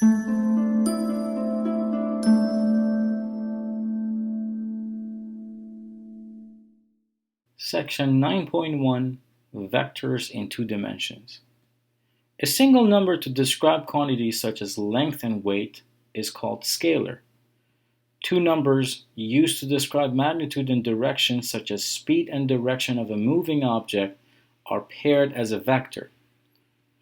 Section 9.1 Vectors in Two Dimensions. A single number to describe quantities such as length and weight is called scalar. Two numbers used to describe magnitude and direction such as speed and direction of a moving object are paired as a vector.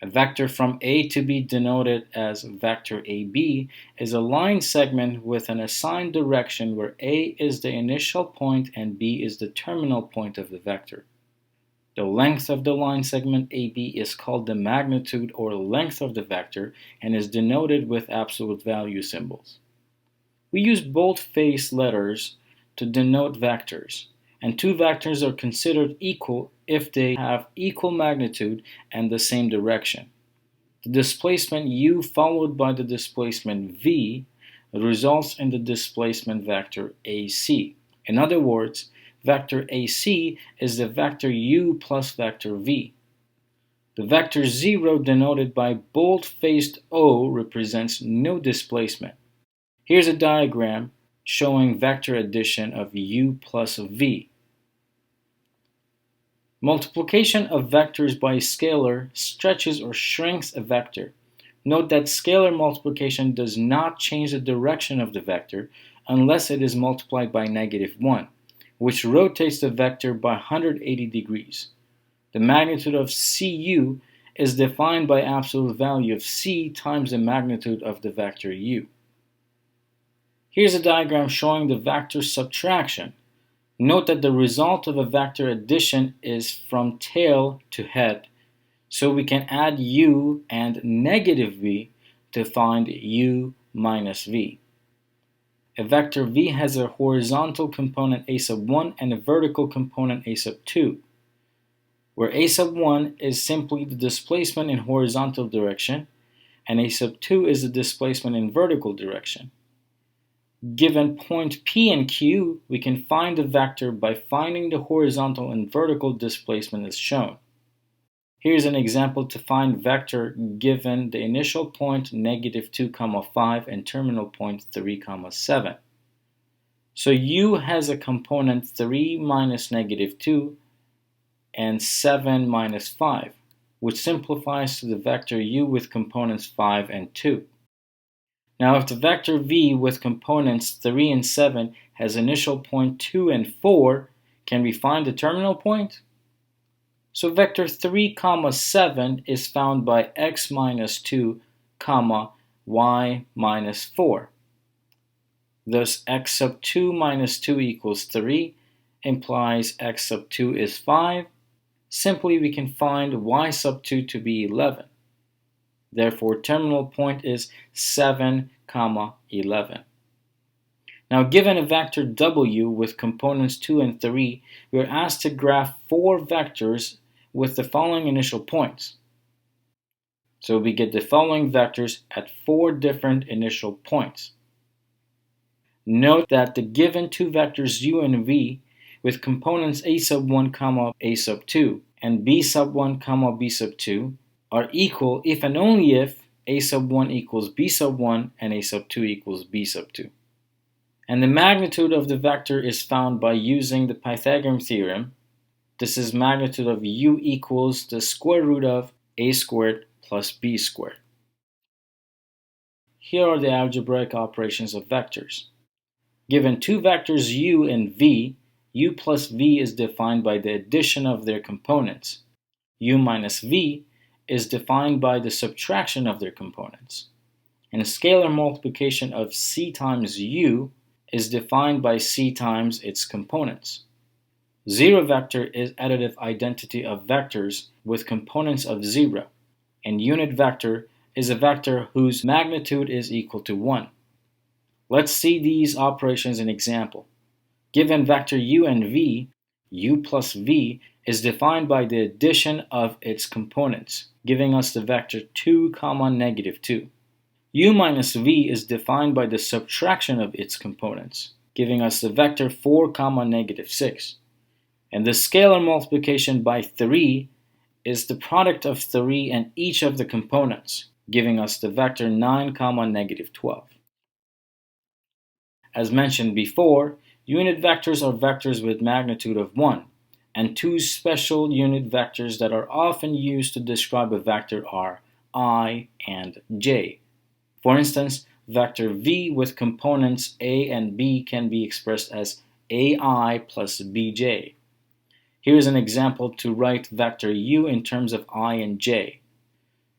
A vector from A to B, denoted as vector AB, is a line segment with an assigned direction where A is the initial point and B is the terminal point of the vector. The length of the line segment AB is called the magnitude or length of the vector and is denoted with absolute value symbols. We use bold-faced letters to denote vectors, and two vectors are considered equal if they have equal magnitude and the same direction. The displacement u followed by the displacement v results in the displacement vector AC. In other words, vector AC is the vector u plus vector v. The vector 0, denoted by bold-faced O, represents no displacement. Here's a diagram showing vector addition of u plus v. Multiplication of vectors by a scalar stretches or shrinks a vector. Note that scalar multiplication does not change the direction of the vector unless it is multiplied by -1, which rotates the vector by 180 degrees. The magnitude of Cu is defined by absolute value of C times the magnitude of the vector u. Here's a diagram showing the vector subtraction. Note that the result of a vector addition is from tail to head, so we can add u and -v to find u minus v. A vector v has a horizontal component a sub 1 and a vertical component a sub 2, where a sub 1 is simply the displacement in horizontal direction and a sub 2 is the displacement in vertical direction. Given point P and Q, we can find the vector by finding the horizontal and vertical displacement as shown. Here's an example to find vector given the initial point -2, 5 and terminal point 3, 7. So u has a component 3 minus -2 and 7 minus 5, which simplifies to the vector u with components 5 and 2. Now, if the vector v with components 3 and 7 has initial point 2 and 4, can we find the terminal point? So vector 3, 7 is found by x minus 2, y minus 4. Thus, x sub 2 minus 2 equals 3, implies x sub 2 is 5. Simply, we can find y sub 2 to be 11. Therefore, terminal point is 7, 11. Now, given a vector w with components 2 and 3, we are asked to graph 4 vectors with the following initial points. So we get the following vectors at 4 different initial points. Note that the given two vectors u and v with components a sub 1, a sub 2 and b sub 1, b sub 2 are equal if and only if a sub 1 equals b sub 1 and a sub 2 equals b sub 2. And the magnitude of the vector is found by using the Pythagorean theorem. This is magnitude of u equals the square root of a squared plus b squared. Here are the algebraic operations of vectors. Given two vectors u and v, u plus v is defined by the addition of their components. U minus v is defined by the subtraction of their components. And scalar multiplication of c times u is defined by c times its components. Zero vector is additive identity of vectors with components of 0, and unit vector is a vector whose magnitude is equal to 1. Let's see these operations in example. Given vector u and v, u plus v is defined by the addition of its components, giving us the vector 2, -2. U minus v is defined by the subtraction of its components, giving us the vector 4, -6. And the scalar multiplication by 3 is the product of 3 and each of the components, giving us the vector 9, negative 12. As mentioned before, unit vectors are vectors with magnitude of 1, and two special unit vectors that are often used to describe a vector are I and j. For instance, vector v with components a and b can be expressed as ai plus bj. Here's an example to write vector u in terms of I and j.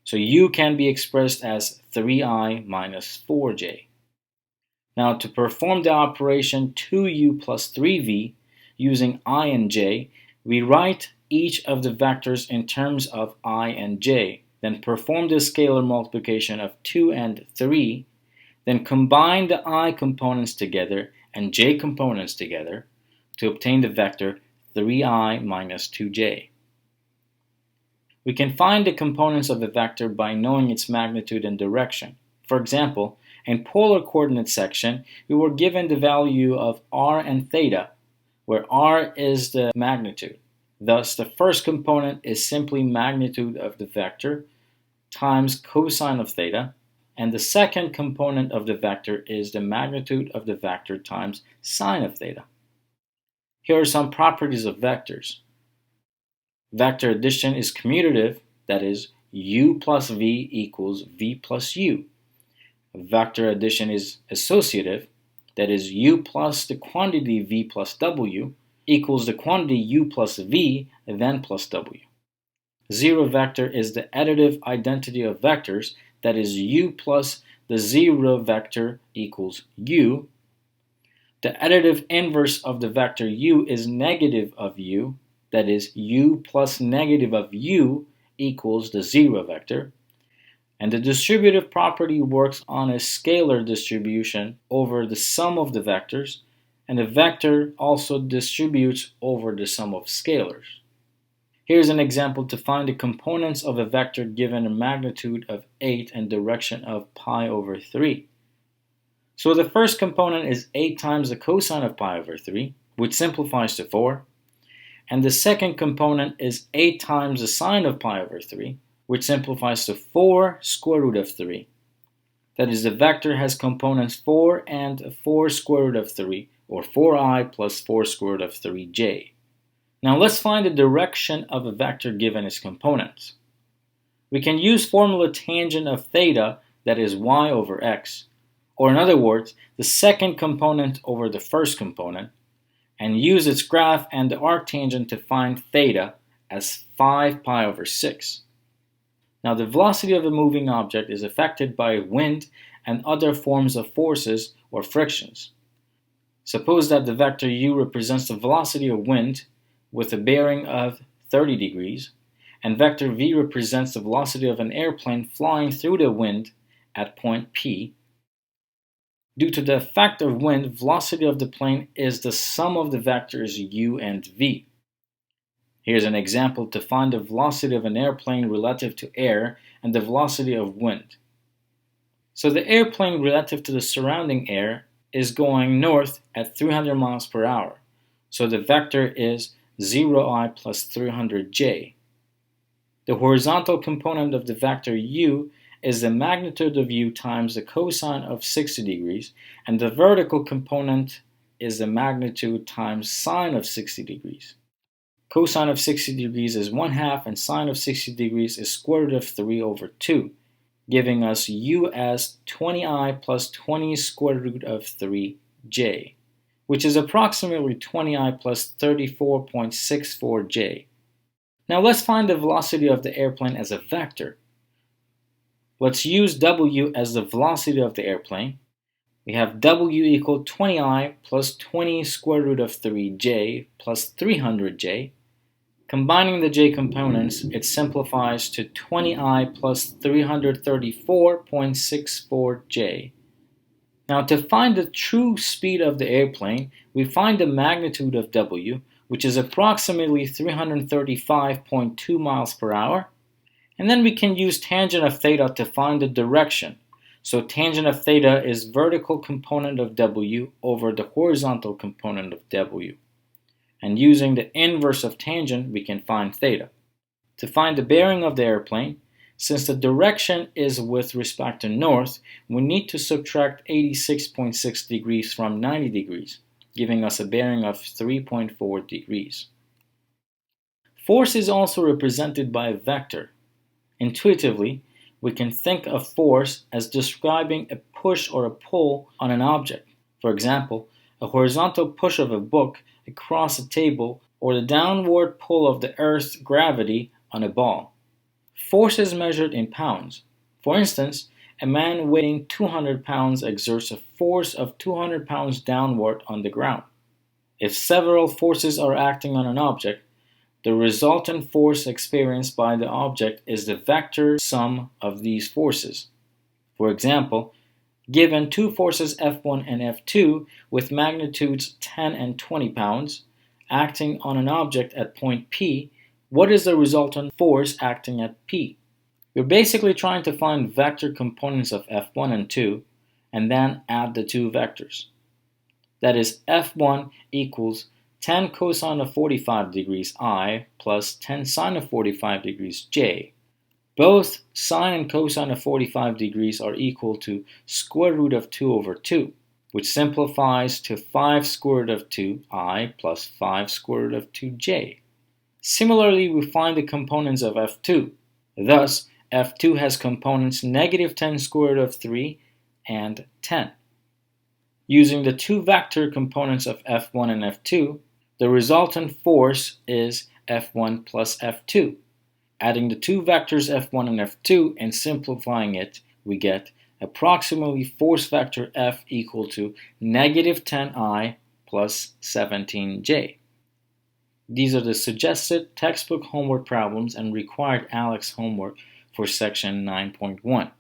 So u can be expressed as 3i minus 4j. Now to perform the operation 2u plus 3v using I and j, we write each of the vectors in terms of I and j, then perform the scalar multiplication of 2 and 3, then combine the I components together and j components together to obtain the vector 3i minus 2j. We can find the components of a vector by knowing its magnitude and direction. For example, in polar coordinate section, we were given the value of r and theta, where r is the magnitude. Thus, the first component is simply magnitude of the vector times cosine of theta, and the second component of the vector is the magnitude of the vector times sine of theta. Here are some properties of vectors. Vector addition is commutative, that is, u plus v equals v plus u. Vector addition is associative, that is, u plus the quantity v plus w equals the quantity u plus v then plus w. Zero vector is the additive identity of vectors, that is, u plus the zero vector equals u. The additive inverse of the vector u is negative of u, that is, u plus negative of u equals the zero vector. And the distributive property works on a scalar distribution over the sum of the vectors, and the vector also distributes over the sum of scalars. Here's an example to find the components of a vector given a magnitude of 8 and direction of pi over 3. So the first component is 8 times the cosine of pi over 3, which simplifies to 4. And the second component is 8 times the sine of pi over 3, which simplifies to 4 square root of 3. That is, the vector has components 4 and 4 square root of 3, or 4i plus 4 square root of 3j. Now let's find the direction of a vector given its components. We can use formula tangent of theta, that is y over x, or in other words, the second component over the first component, and use its graph and the arctangent to find theta as 5 pi over 6. Now the velocity of a moving object is affected by wind and other forms of forces or frictions. Suppose that the vector u represents the velocity of wind with a bearing of 30 degrees, and vector v represents the velocity of an airplane flying through the wind at point P. Due to the effect of wind, velocity of the plane is the sum of the vectors u and v. Here's an example to find the velocity of an airplane relative to air and the velocity of wind. So the airplane relative to the surrounding air is going north at 300 miles per hour. So the vector is 0i plus 300j. The horizontal component of the vector u is the magnitude of u times the cosine of 60 degrees, and the vertical component is the magnitude times sine of 60 degrees. Cosine of 60 degrees is 1/2 and sine of 60 degrees is square root of 3 over 2, giving us u as 20i plus 20 square root of 3j, which is approximately 20i plus 34.64j. Now let's find the velocity of the airplane as a vector. Let's use w as the velocity of the airplane. We have w equal 20i plus 20 square root of 3j plus 300j. Combining the j components, it simplifies to 20i plus 334.64j. Now to find the true speed of the airplane, we find the magnitude of w, which is approximately 335.2 miles per hour. And then we can use tangent of theta to find the direction. So tangent of theta is vertical component of w over the horizontal component of w. And using the inverse of tangent, we can find theta. To find the bearing of the airplane, Since the direction is with respect to north, we need to subtract 86.6 degrees from 90 degrees, giving us a bearing of 3.4 degrees. Force is also represented by a vector. Intuitively, we can think of force as describing a push or a pull on an object. For example, a horizontal push of a book across a table or the downward pull of the Earth's gravity on a ball. Force is measured in pounds. For instance, a man weighing 200 pounds exerts a force of 200 pounds downward on the ground. If several forces are acting on an object, the resultant force experienced by the object is the vector sum of these forces. For example, given two forces F1 and F2 with magnitudes 10 and 20 pounds acting on an object at point P, what is the resultant force acting at P? We're basically trying to find vector components of F1 and 2 and then add the two vectors. That is, F1 equals 10 cosine of 45 degrees I plus 10 sine of 45 degrees J. Both sine and cosine of 45 degrees are equal to square root of 2 over 2, which simplifies to 5 square root of 2I plus 5 square root of 2J. Similarly, we find the components of F2. Thus, F2 has components negative 10 square root of 3 and 10. Using the two vector components of F1 and F2, the resultant force is F1 plus F2. Adding the two vectors F1 and F2 and simplifying it, we get approximately force vector F equal to negative 10I plus 17J. These are the suggested textbook homework problems and required ALEKS homework for section 9.1.